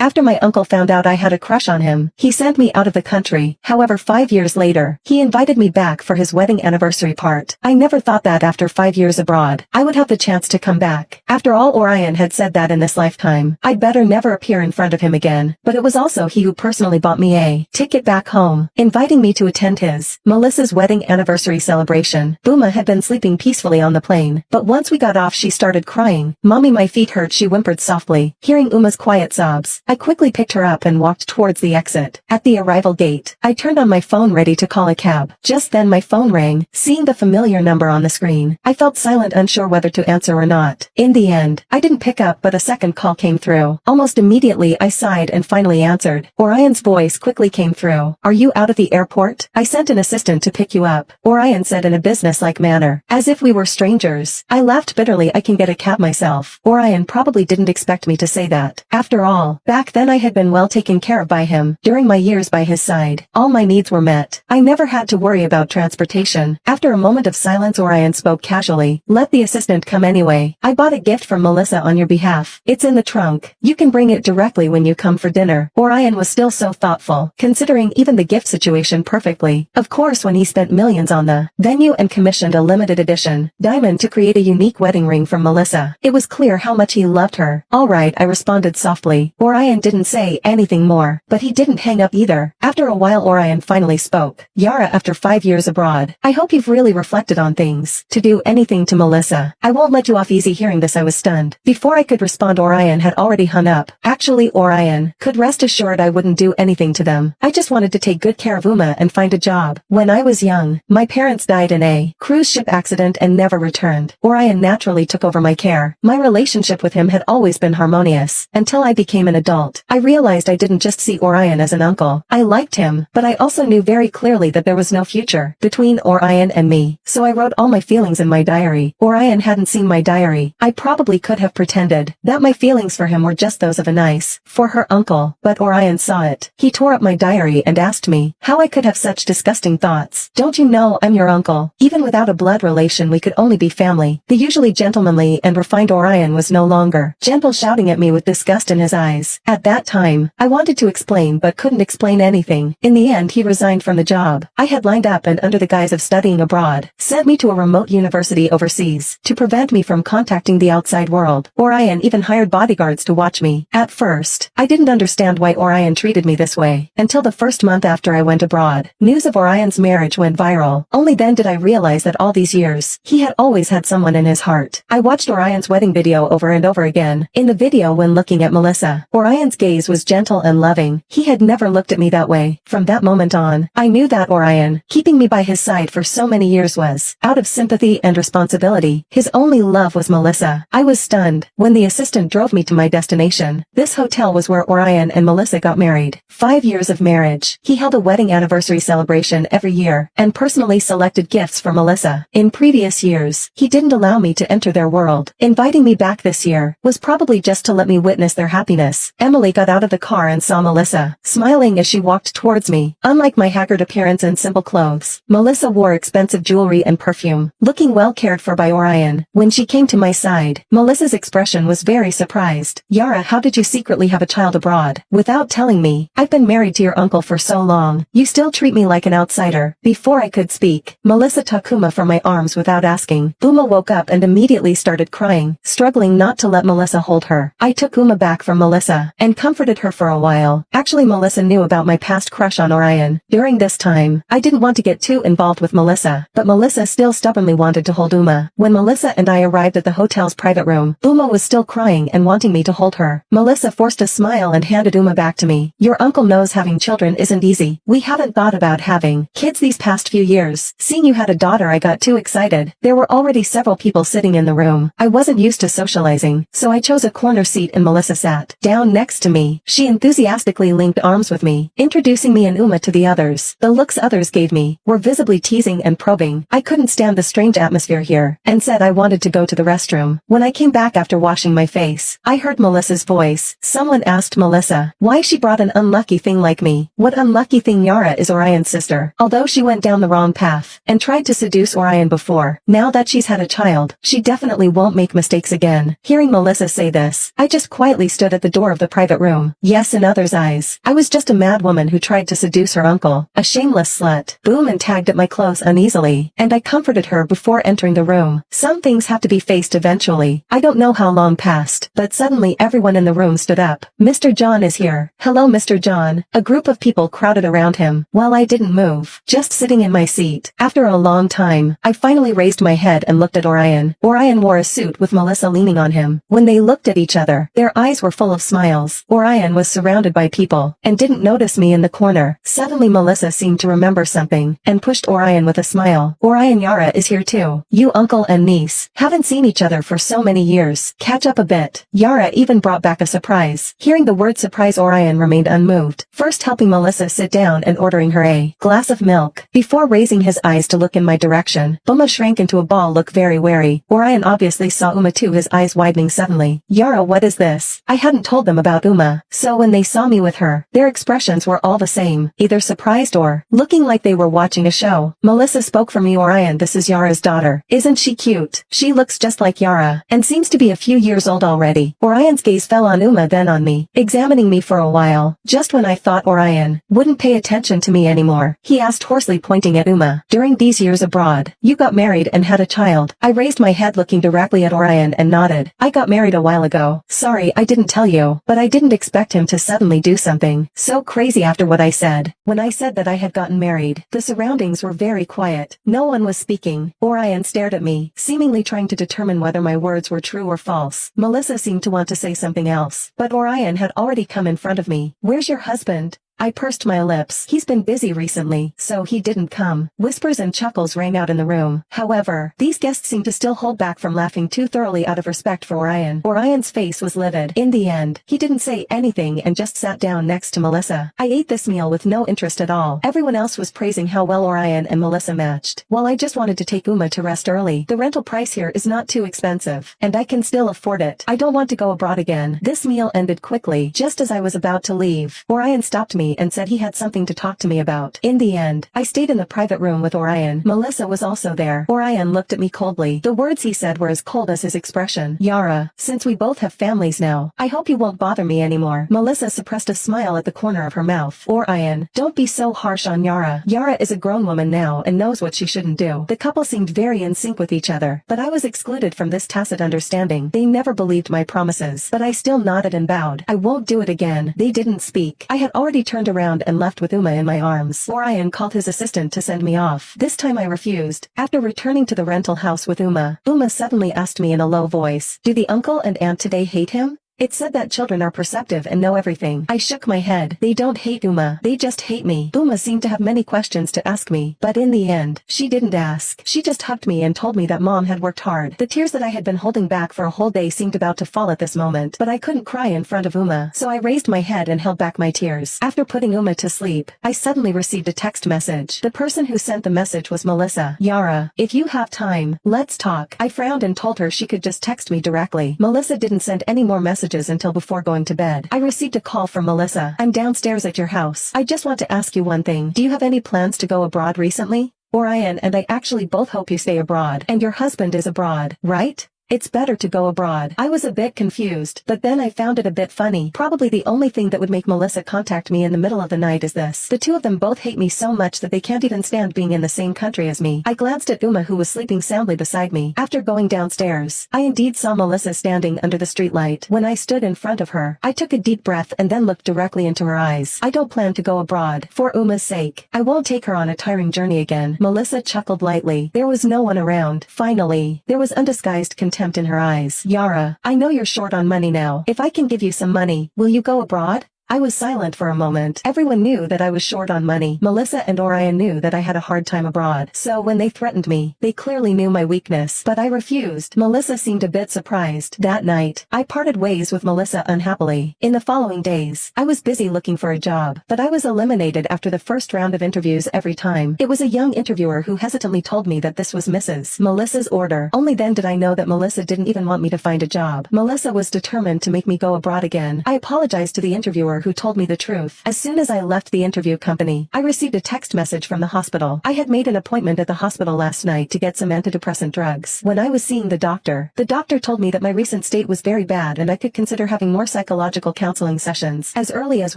After my uncle found out I had a crush on him, he sent me out of the country. However, 5 years later, he invited me back for his wedding anniversary part. I never thought that after 5 years abroad, I would have the chance to come back. After all, Orion had said that in this lifetime, I'd better never appear in front of him again. But it was also he who personally bought me a ticket back home, inviting me to attend his, Melissa's wedding anniversary celebration. Uma had been sleeping peacefully on the plane, but once we got off she started crying. "Mommy, my feet hurt," she whimpered softly. Hearing Uma's quiet sobs, I quickly picked her up and walked towards the exit. At the arrival gate, I turned on my phone ready to call a cab. Just then my phone rang. Seeing the familiar number on the screen, I felt silent, unsure whether to answer or not. In the end, I didn't pick up, but a second call came through. Almost immediately I sighed and finally answered. Orion's voice quickly came through. "Are you out at the airport? I sent an assistant to pick you up," Orion said in a businesslike manner, as if we were strangers. I laughed bitterly. "I can get a cab myself." Orion probably didn't expect me to say that. After all, back then I had been well taken care of by him. During my years by his side, all my needs were met. I never had to worry about transportation. After a moment of silence, Orion spoke casually. "Let the assistant come anyway. I bought a gift from Melissa on your behalf. It's in the trunk. You can bring it directly when you come for dinner." Orion was still so thoughtful, considering even the gift situation perfectly. Of course, when he spent millions on the venue and commissioned a limited edition diamond to create a unique wedding ring for Melissa, it was clear how much he loved her. "All right," I responded softly. Orion didn't say anything more, but he didn't hang up either. After a while Orion finally spoke. "Yara, after 5 years abroad, I hope you've really reflected on things. To do anything to Melissa. I won't let you off easy." Hearing this I was stunned. Before I could respond, Orion had already hung up. "Actually, Orion, could rest assured I wouldn't do anything to them. I just wanted to take good care of Uma and find a job. When I was young, my parents died in a cruise ship accident and never returned. Orion naturally took over my care. My relationship with him had always been harmonious. Until I became an adult, I realized I didn't just see Orion as an uncle. I liked him, but I also knew very clearly that there was no future between Orion and me. So I wrote all my feelings in my diary. Orion hadn't seen my diary. I probably could have pretended that my feelings for him were just those of a nice for her uncle, but Orion saw it. He tore up my diary and asked me how I could have such disgusting thoughts. "Don't you know I'm your uncle? Even without a blood relation we could only be family." The usually gentlemanly and refined Orion was no longer gentle, shouting at me with disgust in his eyes. At that time, I wanted to explain but couldn't explain anything. In the end he resigned from the job I had lined up and under the guise of studying abroad, sent me to a remote university overseas to prevent me from contacting the outside world. Orion even hired bodyguards to watch me. At first, I didn't understand why Orion treated me this way, until the first month after I went abroad. News of Orion's marriage went viral. Only then did I realize that all these years, he had always had someone in his heart. I watched Orion's wedding video over and over again. In the video, when looking at Melissa, Orion's gaze was gentle and loving. He had never looked at me that way. From that moment on, I knew that Orion, keeping me by his side for so many years, was out of sympathy and responsibility. His only love was Melissa. I was stunned when the assistant drove me to my destination. This hotel was where Orion and Melissa got married. 5 years of marriage. He held a wedding anniversary celebration every year and personally selected gifts for Melissa. In previous years, he didn't allow me to enter their world. Inviting me back this year was probably just to let me witness their happiness. Emily got out of the car and saw Melissa, smiling as she walked towards me. Unlike my haggard appearance and simple clothes, Melissa wore expensive jewelry and perfume, looking well cared for by Orion. When she came to my side, Melissa's expression was very surprised. "Yara, how did you secretly have a child abroad without telling me? I've been married to your uncle for so long. You still treat me like an outsider." Before I could speak, Melissa took Uma from my arms without asking. Uma woke up and immediately started crying, struggling not to let Melissa hold her. I took Uma back from Melissa and comforted her for a while. Actually, Melissa knew about my past crush on Orion. During this time, I didn't want to get too involved with Melissa, but Melissa still stubbornly wanted to hold Uma. When Melissa and I arrived at the hotel's private room, Uma was still crying and wanting me to hold her. Melissa forced a smile and handed Uma back to me. "Your uncle knows having children isn't easy. We haven't thought about having kids these past few years. Seeing you had a daughter, I got too excited." There were already several people sitting in the room. I wasn't used to socializing, so I chose a corner seat and Melissa sat down next to me. She enthusiastically linked arms with me, introducing me and Uma to the others. The looks others gave me were visibly teasing and probing. I couldn't stand the strange atmosphere here, and said I wanted to go to the restroom. When I came back after washing my face, I heard Melissa's voice. Someone asked Melissa why she brought an unlucky thing like me. What unlucky thing? Yara is Orion's sister. Although she went down the wrong path and tried to seduce Orion before, now that she's had a child, she definitely won't make mistakes again. Hearing Melissa say this, I just quietly stood at the door of the private room. Yes, in others' eyes, I was just a mad woman who tried to seduce her uncle, a shameless slut. Boom and tagged at my clothes uneasily, and I comforted her before entering the room. Some things have to be faced eventually. I don't know how long passed, but suddenly everyone in the room stood up. Mr. John is here. Hello, Mr. John. A group of people crowded around him, while I didn't move, just sitting in my seat. After a long time, I finally raised my head and looked at Orion. Orion wore a suit with Melissa leaning on him. When they looked at each other, their eyes were full of smiles. Orion was surrounded by people, and didn't notice me in the corner. Suddenly Melissa seemed to remember something, and pushed Orion with a smile. Orion, Yara is here too. You uncle and niece. Haven't seen each other for so many years. Catch up a bit. Yara even brought back a surprise. Hearing the word surprise, Orion remained unmoved, first helping Melissa sit down and ordering her a glass of milk, before raising his eyes to look in my direction. Uma shrank into a ball, look very wary. Orion obviously saw Uma too, his eyes widening suddenly. Yara, what is this? I hadn't told them about Uma, so when they saw me with her, their expressions were all the same, either surprised or looking like they were watching a show. Melissa spoke for me. Orion, this is Yara's daughter. Isn't she cute? She looks just like Yara, and seems to be a few years old already. Orion's gaze fell on Uma, then on me, examining me for a while. Just when I thought Orion wouldn't pay attention to me anymore, he asked hoarsely, pointing at Uma, during these years abroad, you got married and had a child. I raised my head looking directly at Orion and nodded. I got married a while ago. Sorry, I didn't tell you, but I didn't expect him to suddenly do something so crazy after what I said. When I said that I had gotten married, the surroundings were very quiet. No one was speaking. Orion stared at me, seemingly trying to determine whether my words were true or false. Melissa seemed to want to say something else, but Orion had already come in front of me. Where's your husband? I pursed my lips. He's been busy recently, so he didn't come. Whispers and chuckles rang out in the room. However, these guests seemed to still hold back from laughing too thoroughly out of respect for Orion. Orion's face was livid. In the end, he didn't say anything and just sat down next to Melissa. I ate this meal with no interest at all. Everyone else was praising how well Orion and Melissa matched, while I just wanted to take Uma to rest early. The rental price here is not too expensive, and I can still afford it. I don't want to go abroad again. This meal ended quickly. Just as I was about to leave, Orion stopped me and said he had something to talk to me about. In the end, I stayed in the private room with Orion. Melissa was also there. Orion looked at me coldly. The words he said were as cold as his expression. Yara, since we both have families now, I hope you won't bother me anymore. Melissa suppressed a smile at the corner of her mouth. Orion, don't be so harsh on Yara. Yara is a grown woman now and knows what she shouldn't do. The couple seemed very in sync with each other, but I was excluded from this tacit understanding. They never believed my promises, but I still nodded and bowed. I won't do it again. They didn't speak. I had already turned around and left with Uma in my arms. Orion called his assistant to send me off. This time I refused. After returning to the rental house with Uma suddenly asked me in a low voice, do the uncle and aunt today hate him? It said that children are perceptive and know everything. I shook my head. They don't hate Uma. They just hate me. Uma seemed to have many questions to ask me, but in the end, she didn't ask. She just hugged me and told me that Mom had worked hard. The tears that I had been holding back for a whole day seemed about to fall at this moment, but I couldn't cry in front of Uma, so I raised my head and held back my tears. After putting Uma to sleep, I suddenly received a text message. The person who sent the message was Melissa. Yara, if you have time, let's talk. I frowned and told her she could just text me directly. Melissa didn't send any more messages until before going to bed. I received a call from Melissa. I'm downstairs at your house. I just want to ask you one thing. Do you have any plans to go abroad recently? Orion and I actually both hope you stay abroad. And your husband is abroad, right? It's better to go abroad. I was a bit confused, but then I found it a bit funny. Probably the only thing that would make Melissa contact me in the middle of the night is this. The two of them both hate me so much that they can't even stand being in the same country as me. I glanced at Uma, who was sleeping soundly beside me. After going downstairs, I indeed saw Melissa standing under the streetlight. When I stood in front of her, I took a deep breath and then looked directly into her eyes. I don't plan to go abroad. For Uma's sake, I won't take her on a tiring journey again. Melissa chuckled lightly. There was no one around. Finally, there was undisguised contempt in her eyes. Yara, I know you're short on money now. If I can give you some money, will you go abroad? I was silent for a moment. Everyone knew that I was short on money. Melissa and Orion knew that I had a hard time abroad. So when they threatened me, they clearly knew my weakness. But I refused. Melissa seemed a bit surprised. That night, I parted ways with Melissa unhappily. In the following days, I was busy looking for a job, but I was eliminated after the first round of interviews every time. It was a young interviewer who hesitantly told me that this was Mrs. Melissa's order. Only then did I know that Melissa didn't even want me to find a job. Melissa was determined to make me go abroad again. I apologized to the interviewer, doctor who told me the truth. As soon as I left the interview company, I received a text message from the hospital. I had made an appointment at the hospital last night to get some antidepressant drugs. When I was seeing the doctor told me that my recent state was very bad and I could consider having more psychological counseling sessions as early as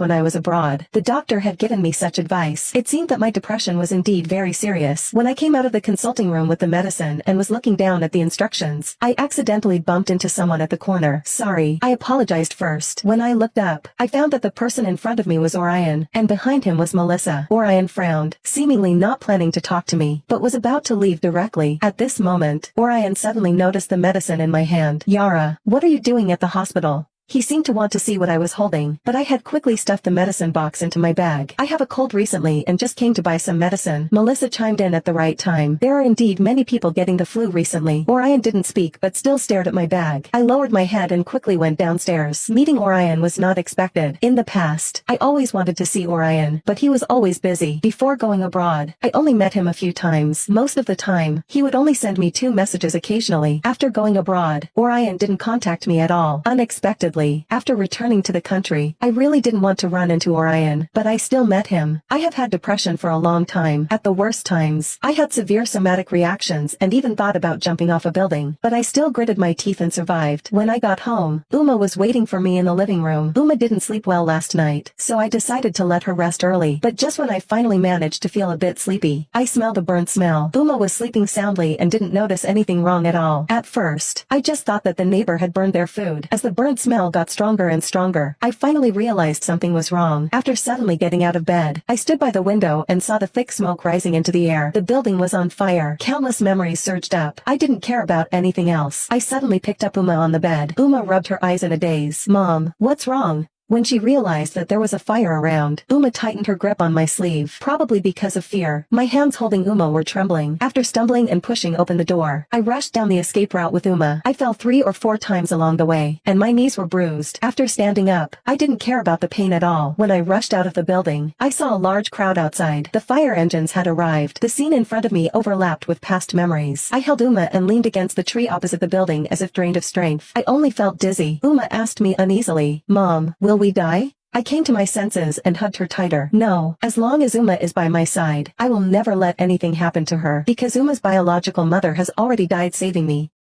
when I was abroad. The doctor had given me such advice. It seemed that my depression was indeed very serious. When I came out of the consulting room with the medicine and was looking down at the instructions, I accidentally bumped into someone at the corner. Sorry, I apologized first. When I looked up, I found that the person in front of me was Orion, and behind him was Melissa. Orion frowned, seemingly not planning to talk to me, but was about to leave directly. At this moment, Orion suddenly noticed the medicine in my hand. Yara, what are you doing at the hospital? He seemed to want to see what I was holding, but I had quickly stuffed the medicine box into my bag. I have a cold recently and just came to buy some medicine. Melissa chimed in at the right time. There are indeed many people getting the flu recently. Orion didn't speak but still stared at my bag. I lowered my head and quickly went downstairs. Meeting Orion was not expected. In the past, I always wanted to see Orion, but he was always busy. Before going abroad, I only met him a few times. Most of the time, he would only send me 2 messages occasionally. After going abroad, Orion didn't contact me at all. Unexpectedly, after returning to the country, I really didn't want to run into Orion, but I still met him. I have had depression for a long time. At the worst times, I had severe somatic reactions and even thought about jumping off a building, but I still gritted my teeth and survived. When I got home, Uma was waiting for me in the living room. Uma didn't sleep well last night, so I decided to let her rest early, but just when I finally managed to feel a bit sleepy, I smelled a burnt smell. Uma was sleeping soundly and didn't notice anything wrong at all. At first, I just thought that the neighbor had burned their food. As the burnt smell got stronger and stronger, I finally realized something was wrong. After suddenly getting out of bed, I stood by the window and saw the thick smoke rising into the air. The building was on fire. Countless memories surged up. I didn't care about anything else. I suddenly picked up Uma on the bed. Uma rubbed her eyes in a daze. Mom, what's wrong? When she realized that there was a fire around, Uma tightened her grip on my sleeve, probably because of fear. My hands holding Uma were trembling. After stumbling and pushing open the door, I rushed down the escape route with Uma. I fell 3 or 4 times along the way, and my knees were bruised. After standing up, I didn't care about the pain at all. When I rushed out of the building, I saw a large crowd outside. The fire engines had arrived. The scene in front of me overlapped with past memories. I held Uma and leaned against the tree opposite the building as if drained of strength. I only felt dizzy. Uma asked me uneasily, Mom, will we die? I came to my senses and hugged her tighter. No, as long as Uma is by my side, I will never let anything happen to her, because Uma's biological mother has already died saving me.